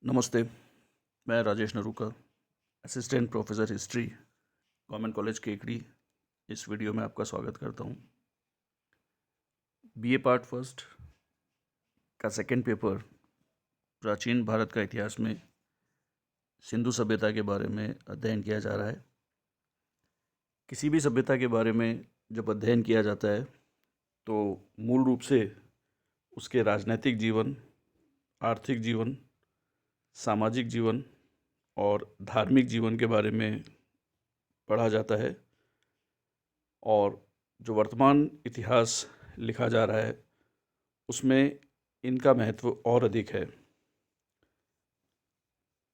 नमस्ते। मैं Rajesh Narukar, assistant professor history, government college Kekri. इस वीडियो में आपका स्वागत करता हूँ। बीए पार्ट फर्स्ट का सेकंड पेपर प्राचीन भारत का इतिहास में सिंधु सभ्यता के बारे में अध्ययन किया जा रहा है। किसी भी सभ्यता के बारे में जब अध्ययन किया जाता है तो मूल रूप से उसके राजनैतिक जीवन, आर्थिक जीवन, सामाजिक जीवन और धार्मिक जीवन के बारे में पढ़ा जाता है। और जो वर्तमान इतिहास लिखा जा रहा है उसमें इनका महत्व और अधिक है।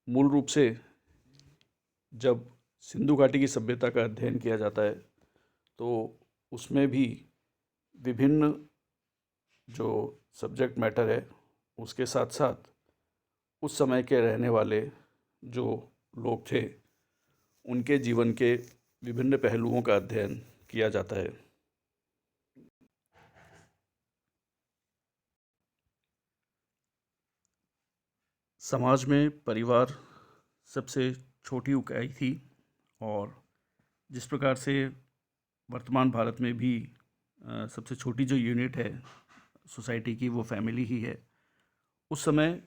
मूल रूप से जब सिंधु घाटी की सभ्यता का अध्ययन किया जाता है तो उसमें भी विभिन्न जो सब्जेक्ट मैटर है उसके साथ साथ उस समय के रहने वाले जो लोग थे उनके जीवन के विभिन्न पहलुओं का अध्ययन किया जाता है। समाज में परिवार सबसे छोटी इकाई थी और जिस प्रकार से वर्तमान भारत में भी सबसे छोटी जो यूनिट है सोसाइटी की वो फैमिली ही है। उस समय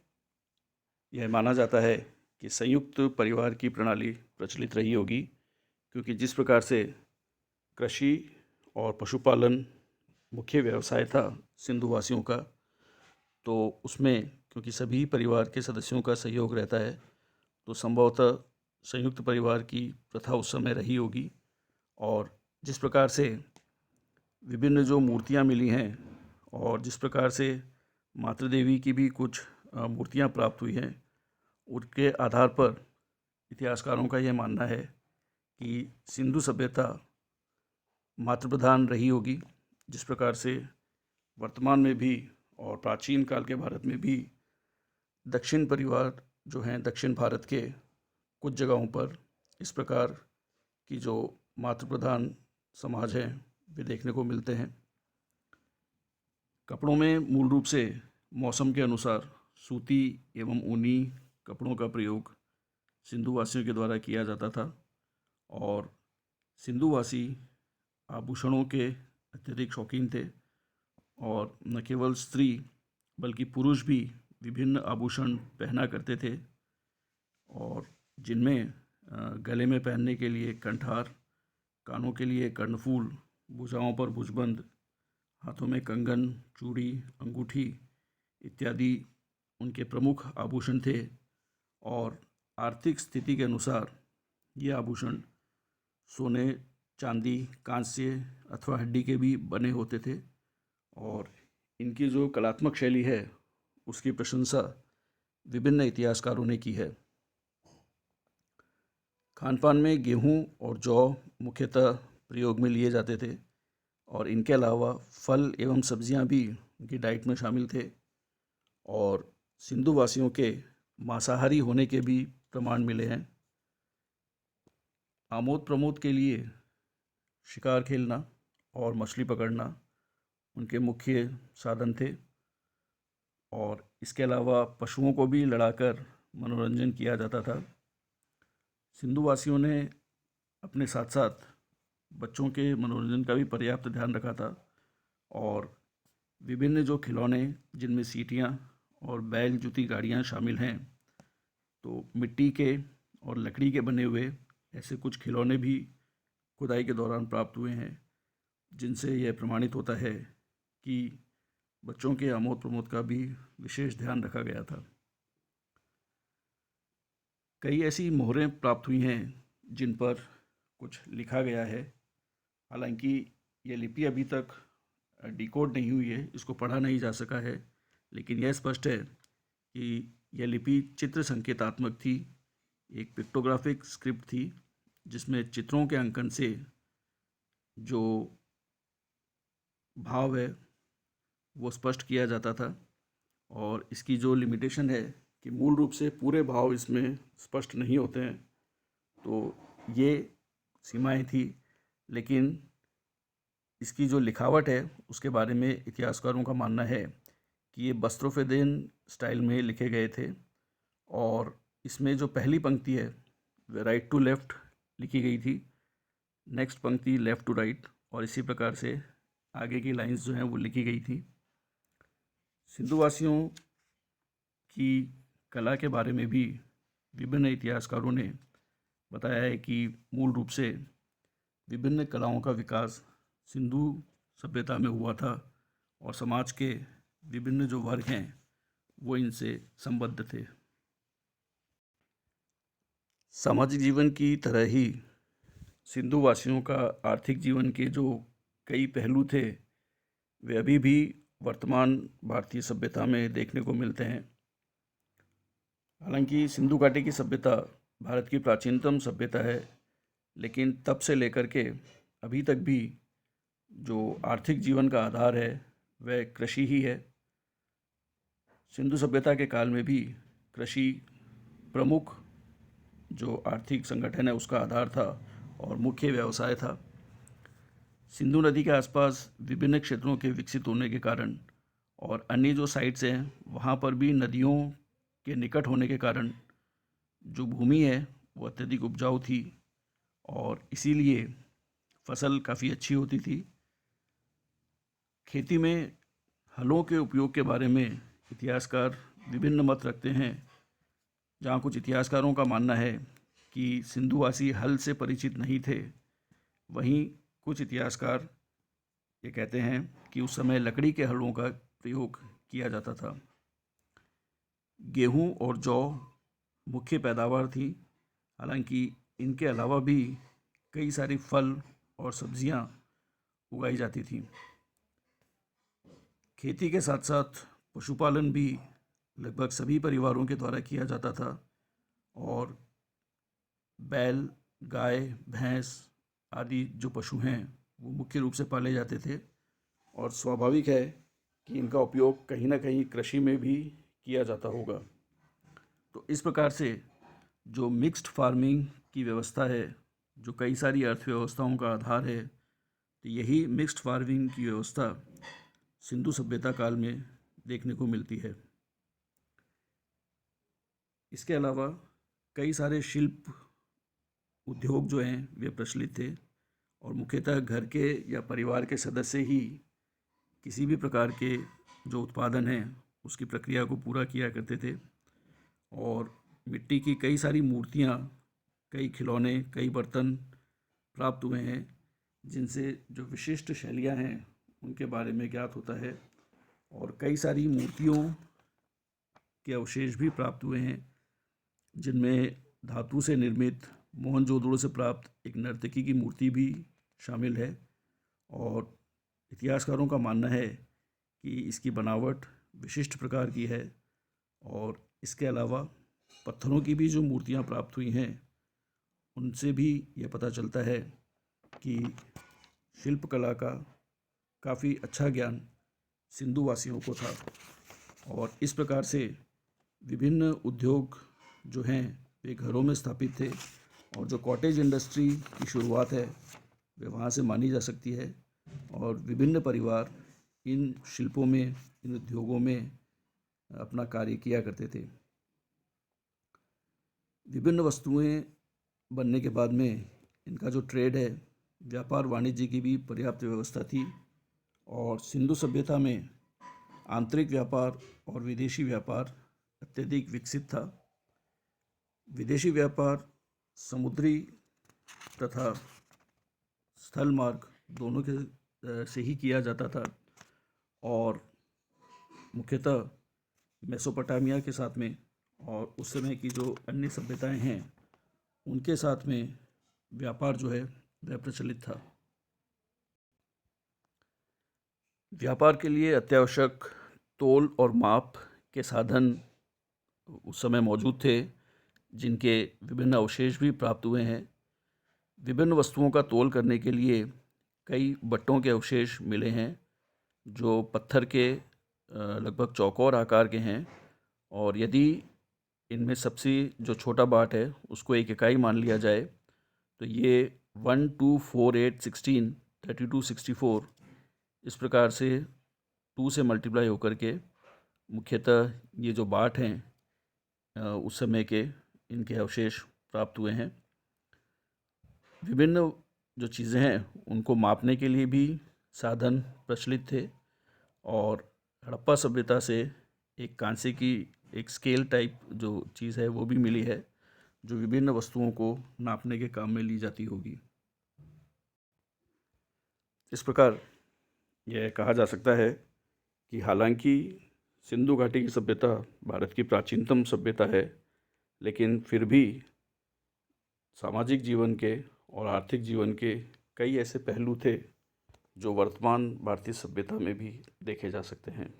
यह माना जाता है कि संयुक्त परिवार की प्रणाली प्रचलित रही होगी, क्योंकि जिस प्रकार से कृषि और पशुपालन मुख्य व्यवसाय था सिंधुवासियों का, तो उसमें क्योंकि सभी परिवार के सदस्यों का सहयोग रहता है तो संभवतः संयुक्त परिवार की प्रथा उस समय रही होगी। और जिस प्रकार से विभिन्न जो मूर्तियाँ मिली हैं और जिस प्रकार से मातृ देवी की भी कुछ मूर्तियाँ प्राप्त हुई हैं, उनके आधार पर इतिहासकारों का यह मानना है कि सिंधु सभ्यता मातृ प्रधान रही होगी। जिस प्रकार से वर्तमान में भी और प्राचीन काल के भारत में भी दक्षिण परिवार जो हैं दक्षिण भारत के कुछ जगहों पर इस प्रकार की जो मातृ प्रधान समाज हैं वे देखने को मिलते हैं। कपड़ों में मूल रूप से मौसम के अनुसार सूती एवं ऊनी कपड़ों का प्रयोग सिंधुवासियों के द्वारा किया जाता था और सिंधुवासी आभूषणों के अत्यधिक शौकीन थे। और न केवल स्त्री बल्कि पुरुष भी विभिन्न आभूषण पहना करते थे, और जिनमें गले में पहनने के लिए कंठार, कानों के लिए कर्णफूल, भुजाओं पर भुजबंद, हाथों में कंगन, चूड़ी, अंगूठी इत्यादि उनके प्रमुख आभूषण थे। और आर्थिक स्थिति के अनुसार ये आभूषण सोने, चांदी, कांस्य अथवा हड्डी के भी बने होते थे। और इनकी जो कलात्मक शैली है उसकी प्रशंसा विभिन्न इतिहासकारों ने की है। खान पान में गेहूँ और जौ मुख्यतः प्रयोग में लिए जाते थे और इनके अलावा फल एवं सब्जियां भी उनकी डाइट में शामिल थे। और सिंधु वासियों के मांसाहारी होने के भी प्रमाण मिले हैं। आमोद प्रमोद के लिए शिकार खेलना और मछली पकड़ना उनके मुख्य साधन थे। और इसके अलावा पशुओं को भी लड़ाकर मनोरंजन किया जाता था। सिंधुवासियों ने अपने साथ साथ बच्चों के मनोरंजन का भी पर्याप्त ध्यान रखा था और विभिन्न जो खिलौने जिनमें सीटियाँ और बैल जुती गाड़ियाँ शामिल हैं, तो मिट्टी के और लकड़ी के बने हुए ऐसे कुछ खिलौने भी खुदाई के दौरान प्राप्त हुए हैं, जिनसे यह प्रमाणित होता है कि बच्चों के आमोद प्रमोद का भी विशेष ध्यान रखा गया था। कई ऐसी मोहरें प्राप्त हुई हैं जिन पर कुछ लिखा गया है। हालांकि यह लिपि अभी तक डिकोड नहीं हुई है, इसको पढ़ा नहीं जा सका है, लेकिन यह स्पष्ट है कि यह लिपि चित्र संकेतात्मक थी, एक पिक्टोग्राफिक स्क्रिप्ट थी जिसमें चित्रों के अंकन से जो भाव है वो स्पष्ट किया जाता था। और इसकी जो लिमिटेशन है कि मूल रूप से पूरे भाव इसमें स्पष्ट नहीं होते हैं, तो ये सीमाएं थी। लेकिन इसकी जो लिखावट है उसके बारे में इतिहासकारों का मानना है कि ये बस्त्रोफेदेन स्टाइल में लिखे गए थे और इसमें जो पहली पंक्ति है वह राइट टू लेफ़्ट लिखी गई थी, नेक्स्ट पंक्ति लेफ़्ट टू राइट, और इसी प्रकार से आगे की लाइंस जो हैं वो लिखी गई थी। सिंधुवासियों की कला के बारे में भी विभिन्न इतिहासकारों ने बताया है कि मूल रूप से विभिन्न कलाओं का विकास सिंधु सभ्यता में हुआ था और समाज के विभिन्न जो वर्ग हैं वो इनसे संबद्ध थे। सामाजिक जीवन की तरह ही सिंधुवासियों का आर्थिक जीवन के जो कई पहलू थे वे अभी भी वर्तमान भारतीय सभ्यता में देखने को मिलते हैं। हालांकि सिंधु घाटी की सभ्यता भारत की प्राचीनतम सभ्यता है, लेकिन तब से लेकर के अभी तक भी जो आर्थिक जीवन का आधार है वह कृषि ही है। सिंधु सभ्यता के काल में भी कृषि प्रमुख जो आर्थिक संगठन है उसका आधार था और मुख्य व्यवसाय था। सिंधु नदी के आसपास विभिन्न क्षेत्रों के विकसित होने के कारण और अन्य जो साइट्स हैं वहाँ पर भी नदियों के निकट होने के कारण जो भूमि है वो अत्यधिक उपजाऊ थी और इसीलिए फसल काफ़ी अच्छी होती थी। खेती में हलों के उपयोग के बारे में इतिहासकार विभिन्न मत रखते हैं, जहाँ कुछ इतिहासकारों का मानना है कि सिंधुवासी हल से परिचित नहीं थे, वहीं कुछ इतिहासकार ये कहते हैं कि उस समय लकड़ी के हलों का प्रयोग किया जाता था। गेहूँ और जौ मुख्य पैदावार थी, हालांकि इनके अलावा भी कई सारी फल और सब्जियां उगाई जाती थीं। खेती के साथ साथ पशुपालन भी लगभग सभी परिवारों के द्वारा किया जाता था और बैल, गाय, भैंस आदि जो पशु हैं वो मुख्य रूप से पाले जाते थे और स्वाभाविक है कि इनका उपयोग कहीं ना कहीं कृषि में भी किया जाता होगा। तो इस प्रकार से जो मिक्स्ड फार्मिंग की व्यवस्था है, जो कई सारी अर्थव्यवस्थाओं का आधार है, तो यही मिक्स्ड फार्मिंग की व्यवस्था सिंधु सभ्यता काल में देखने को मिलती है। इसके अलावा कई सारे शिल्प उद्योग जो हैं वे प्रचलित थे और मुख्यतः घर के या परिवार के सदस्य ही किसी भी प्रकार के जो उत्पादन हैं उसकी प्रक्रिया को पूरा किया करते थे और मिट्टी की कई सारी मूर्तियाँ, कई खिलौने, कई बर्तन प्राप्त हुए हैं जिनसे जो विशिष्ट शैलियाँ हैं उनके बारे में ज्ञात होता है और कई सारी मूर्तियों के अवशेष भी प्राप्त हुए हैं जिनमें धातु से निर्मित मोहनजोदड़ो से प्राप्त एक नर्तकी की मूर्ति भी शामिल है और इतिहासकारों का मानना है कि इसकी बनावट विशिष्ट प्रकार की है और इसके अलावा पत्थरों की भी जो मूर्तियाँ प्राप्त हुई हैं उनसे भी यह पता चलता है कि शिल्पकला का काफ़ी अच्छा ज्ञान सिंधु वासियों को था और इस प्रकार से विभिन्न उद्योग जो हैं वे घरों में स्थापित थे और जो कॉटेज इंडस्ट्री की शुरुआत है वे वहाँ से मानी जा सकती है और विभिन्न परिवार इन शिल्पों में, इन उद्योगों में अपना कार्य किया करते थे। विभिन्न वस्तुएं बनने के बाद में इनका जो ट्रेड है, व्यापार वाणिज्य की भी पर्याप्त व्यवस्था थी और सिंधु सभ्यता में आंतरिक व्यापार और विदेशी व्यापार अत्यधिक विकसित था। विदेशी व्यापार समुद्री तथा स्थल मार्ग दोनों के से ही किया जाता था और मुख्यतः मेसोपोटामिया के साथ में और उस समय की जो अन्य सभ्यताएं हैं उनके साथ में व्यापार जो है वह प्रचलित था। व्यापार के लिए अत्यावश्यक तोल और माप के साधन उस समय मौजूद थे जिनके विभिन्न अवशेष भी प्राप्त हुए हैं। विभिन्न वस्तुओं का तोल करने के लिए कई बट्टों के अवशेष मिले हैं जो पत्थर के लगभग चौकोर आकार के हैं और यदि इनमें सबसे जो छोटा बाट है उसको एक इकाई मान लिया जाए तो ये 1, 2, 4, 8, 16, 32, 64 इस प्रकार से 2 से मल्टीप्लाई होकर के मुख्यतः ये जो बाट हैं उस समय के इनके अवशेष प्राप्त हुए हैं। विभिन्न जो चीज़ें हैं उनको मापने के लिए भी साधन प्रचलित थे, और हड़प्पा सभ्यता से एक कांसे की एक स्केल टाइप जो चीज़ है वो भी मिली है, जो विभिन्न वस्तुओं को नापने के काम में ली जाती होगी। इस प्रकार यह कहा जा सकता है कि हालांकि सिंधु घाटी की सभ्यता भारत की प्राचीनतम सभ्यता है, लेकिन फिर भी सामाजिक जीवन के और आर्थिक जीवन के कई ऐसे पहलू थे जो वर्तमान भारतीय सभ्यता में भी देखे जा सकते हैं।